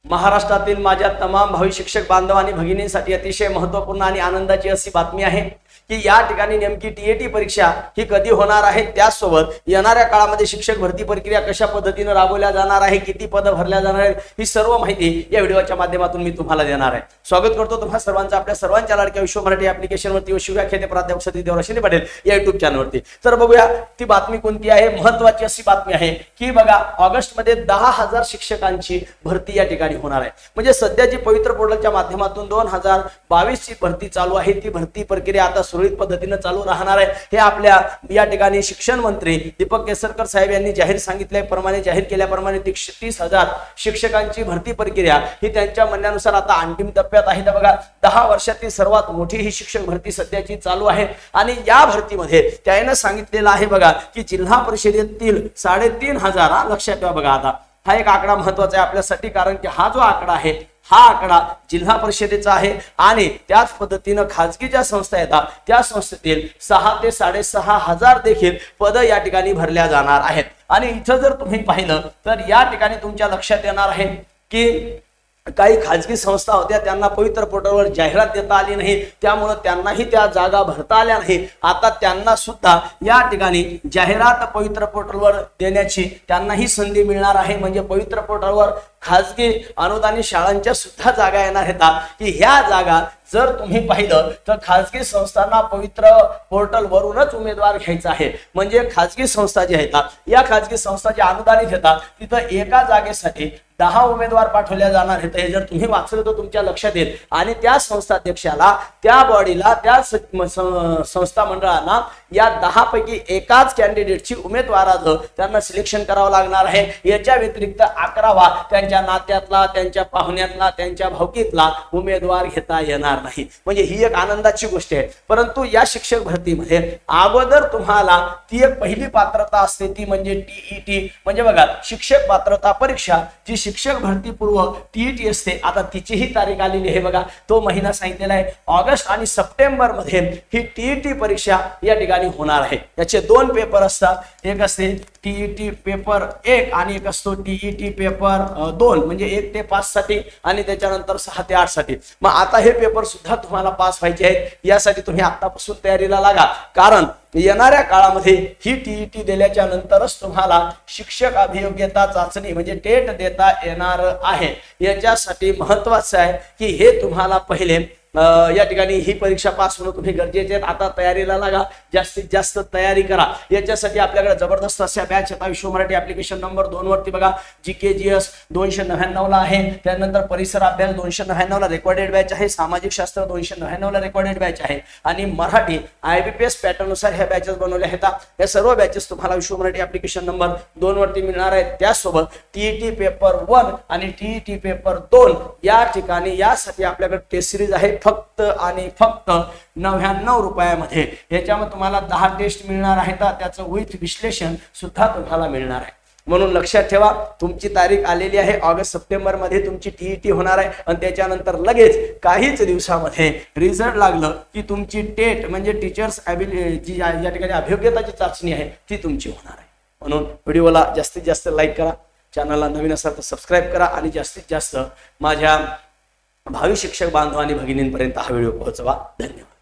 महाराष्ट्रातील माझ्या तमाम भावी शिक्षक बांधव आणि भगिनींसाठी अतिशय महत्त्वपूर्ण आणि आनंदाची अशी बातमी आहे की या ठिकाणी नेमकी टीएटी परीक्षा ही कधी होणार आहे, त्याचसोबत येणाऱ्या काळामध्ये शिक्षक भरती प्रक्रिया कशा पद्धतीने राबवल्या जाणार आहे, किती पद भरल्या जाणार आहेत, ही सर्व माहिती या व्हिडिओच्या माध्यमातून मी तुम्हाला देणार आहे। स्वागत करतो तुम्हा सर्वांचं आपल्या सर्वांच्या लाडक्या विश्व मराठी ऍप्लिकेशनवरती व शिवव्याख्याते प्राध्यापक सतीश देवराव शिंदे पाटील या युट्यूब चॅनलवरती। तर बघूया ती बातमी कोणती आहे। महत्त्वाची अशी बातमी आहे की बघा, ऑगस्ट मध्ये 10,000 शिक्षकांची भरती या ठिकाणी होणार आहे। म्हणजे सध्या जी पवित्र पोर्टलच्या माध्यमातून 2022 ची भरती चालू आहे, ती भरती प्रक्रिया आता सुरळीत पद्धतीने चालू राहणार आहे। हे आपल्या या ठिकाणी शिक्षण मंत्री दीपक केसरकर साहेब यांनी जाहीर केल्याप्रमाणे 30,000 शिक्षकांची भरती प्रक्रिया ही त्यांच्या म्हणण्यानुसार आता अंतिम टप्प्यात आहे। तर बघा, 10 वर्षातील सर्वात मोठी ही शिक्षक भरती सध्याची चालू आहे आणि या भरतीमध्ये त्याने सांगितलेलं आहे बघा की जिल्हा परिषदेतील 3,500 लक्षात ठेवा। बघा, आता हा एक आकडा महत्त्वाचा आहे आपल्यासाठी, कारण की हा जो आकडा आहे हा आकडा जिल्हा परिषदेचा आहे आणि त्याच पद्धतीने खाजगी ज्या संस्था येतात त्या संस्थेतील 6 ते 6,500 देखील पद या ठिकाणी भरल्या जाणार आहेत। आणि इथं जर तुम्ही पाहिलं तर या ठिकाणी तुमच्या लक्षात येणार आहे की काही खाजगी संस्था होत्या, त्यांना पवित्र पोर्टलवर जाहिरात देता आली नाही, त्यामुळे त्यांनाही त्या जागा भरता आल्या नाही। आता त्यांना सुद्धा या ठिकाणी जाहिरात पवित्र पोर्टलवर देण्याची त्यांनाही संधी मिळणार आहे। म्हणजे पवित्र पोर्टलवर खाजगी अनुदानित शाळांच्या सुद्धा जागा येणार आहेत की ह्या जागा जर तुम्ही पाहिलं तर खाजगी संस्थांना पवित्र पोर्टल वरूनच उमेदवार घ्यायचा आहे। म्हणजे खाजगी संस्था जी आहेत या खाजगी संस्था जे अनुदानित येतात तिथं एका जागेसाठी 10 उमेदवार पाठवल्या जाणार आहेत। हे जर तुम्ही वाचलं तर तुमच्या लक्षात येईल आणि त्या संस्थाध्यक्षाला, त्या बॉडीला, त्या संस्था मंडळांना या 10 पैकी एकाच कॅन्डिडेटची उमेदवाराचं त्यांना सिलेक्शन करावं लागणार आहे। याच्या व्यतिरिक्त 11वा त्यांच्या नात्यातला, त्यांच्या पाहुण्यातला, त्यांच्या भावकीतला उमेदवार घेता येणार नाही। म्हणजे ही एक आनंदाची गोष्ट आहे। परंतु या शिक्षक भरतीमध्ये अगोदर तुम्हाला ती एक पहिली पात्रता असते, ती म्हणजे टीईटी। म्हणजे बघा, शिक्षक पात्रता परीक्षा जी शिक्षक भरती पूर्व टीईटी असते, आता तिचीही तारीख आलेली आहे। बघा, तो महिना सांगितलेला आहे ऑगस्ट आणि सप्टेंबर मध्ये ही टीईटी परीक्षा या ठिकाणी होणार आहे। याचे 2 पेपर असतात, एक असते टीईटी पेपर 1 आणि एक असतो टीईटी पेपर 2, म्हणजे 1 ते 5 साठी आणि त्याच्यानंतर 6 ते 8 साठी। मग आता हे पेपर सुद्धा तुम्हाला पास व्हायचे आहेत, यासाठी तुम्ही आतापासून तयारीला लागा, कारण येणाऱ्या काळामध्ये ही टीईटी दिल्याच्या नंतरच तुम्हाला शिक्षक अभियोग्यता चाचणी म्हणजे टेट देता येणार आहे। याच्यासाठी महत्त्वाचं आहे की हे तुम्हाला पहिले या ठिकाणी ही परीक्षा पास होणं तुम्ही गरजेचे आहे। आता तयारीला लागा, जास्तीत जास्त तयारी करा। याच्यासाठी आपल्याकडे जबरदस्त अशा बॅच आता विश्व मराठी ऍप्लिकेशन नंबर 2 वरती बघा, जीकेजीएस 299 ला आहे, त्यानंतर परिसर अभ्यास 299 ला रेकॉर्डेड बॅच आहे, सामाजिक शास्त्र 299 ला रेकॉर्डेड बॅच आहे आणि मराठी IBPS पॅटर्न नुसार ह्या बॅचेस बनवल्या आहेत। या सर्व बॅचेस तुम्हाला विश्व मराठी ऍप्लिकेशन नंबर 2 वरती मिळणार आहेत। त्यासोबत टीईटी पेपर 1 आणि टीईटी पेपर 2 या ठिकाणी यासाठी आपल्याकडे टेस्ट सिरीज आहे फक्त आणि फक्त 99 रुपयामध्ये। याच्यामध्ये तुम्हाला 10 टेस्ट मिळणार आहेत, त्याचं विथ विश्लेषण सुद्धा तुम्हाला मिळणार आहे। म्हणून लक्षात ठेवा, तुमची तारीख आलेली आहे, ऑगस्ट सप्टेंबर मध्ये तुमची टीईटी होणार आहे आणि त्याच्यानंतर लगेच काहीच दिवसामध्ये रिझल्ट लागलं की तुमची टेट म्हणजे टीचर्स जी या ठिकाणी अभियोग्यताची चाचणी आहे ती तुमची होणार आहे। म्हणून व्हिडिओला जास्तीत जास्त लाईक करा, चॅनलला नवीन असाल तर सबस्क्राईब करा आणि जास्तीत जास्त माझ्या भावी शिक्षक बांधव आणि भगिनींपर्यंत हा व्हिडिओ पोहोचवा। धन्यवाद।